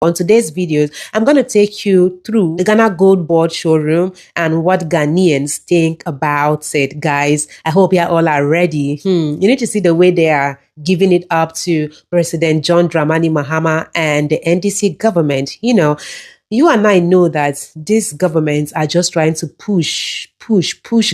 On today's videos, I'm going to take you through the Ghana Gold Board showroom and what Ghanaians think about it. Guys, I hope you all are ready. You need to see the way they are giving it up to President John Dramani Mahama and the NDC government. You know, you and I know that these governments are just trying to push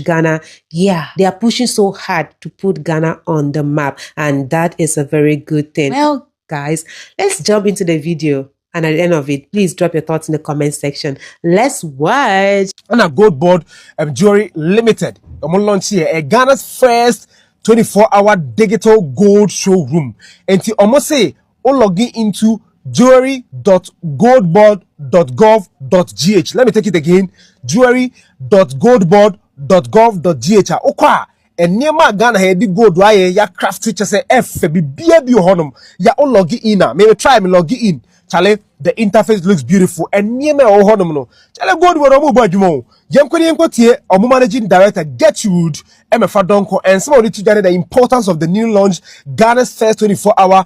Ghana. Yeah, they are pushing so hard to put Ghana on the map, and that is a very good thing. Well, guys, let's jump into the video. And at the end of it, please drop your thoughts in the comment section. Let's watch. Ghana Gold Board Jewelry Limited. Launch here Ghana's first 24-hour digital gold showroom. And to almost say, log into jewelry.goldboard.gov.gh. Let me take it again. Jewelry.goldboard.gov.gh. Okwa. And near my Ghana head gold why ya craft teacher say F be honum ya log in. Maybe try me log in. Chale, the interface looks beautiful and near me oh honum no. Chale gold wo no badjumo. Yemko or managing director Gertrude Emefa Donko and some of the importance of the new launch Ghana's first 24-hour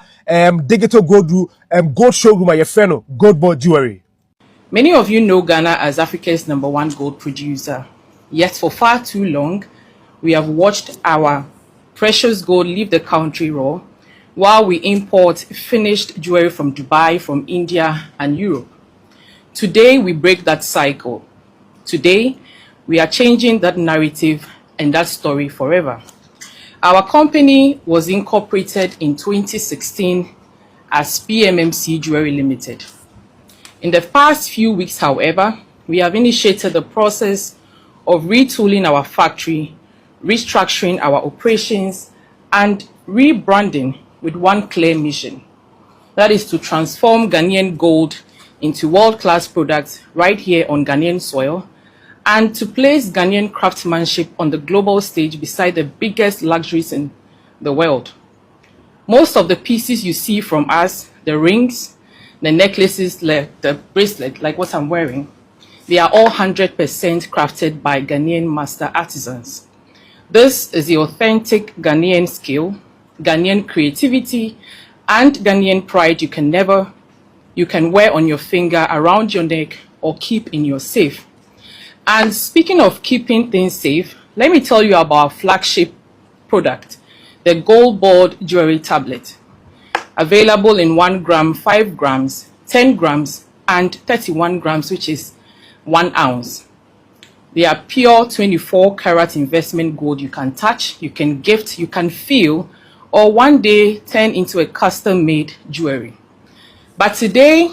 digital gold showroom at your friend Gold Board Jewelry. Many of you know Ghana as Africa's #1 gold producer. Yet for far too long, we have watched our precious gold leave the country raw while we import finished jewelry from Dubai, from India, and Europe. Today, we break that cycle. Today, we are changing that narrative and that story forever. Our company was incorporated in 2016 as PMMC Jewelry Limited. In the past few weeks, however, we have initiated the process of retooling our factory, restructuring our operations, and rebranding with one clear mission. That is to transform Ghanaian gold into world-class products right here on Ghanaian soil, and to place Ghanaian craftsmanship on the global stage beside the biggest luxuries in the world. Most of the pieces you see from us, the rings, the necklaces, the bracelet, like what I'm wearing, they are all 100% crafted by Ghanaian master artisans. This is the authentic Ghanaian skill, Ghanaian creativity, and Ghanaian pride you can wear on your finger, around your neck, or keep in your safe. And speaking of keeping things safe, let me tell you about our flagship product, the Gold Board Jewelry Tablet. Available in 1 gram, 5 grams, 10 grams, and 31 grams, which is 1 ounce. They are pure 24-karat investment gold you can touch, you can gift, you can feel, or one day turn into a custom-made jewelry. But today,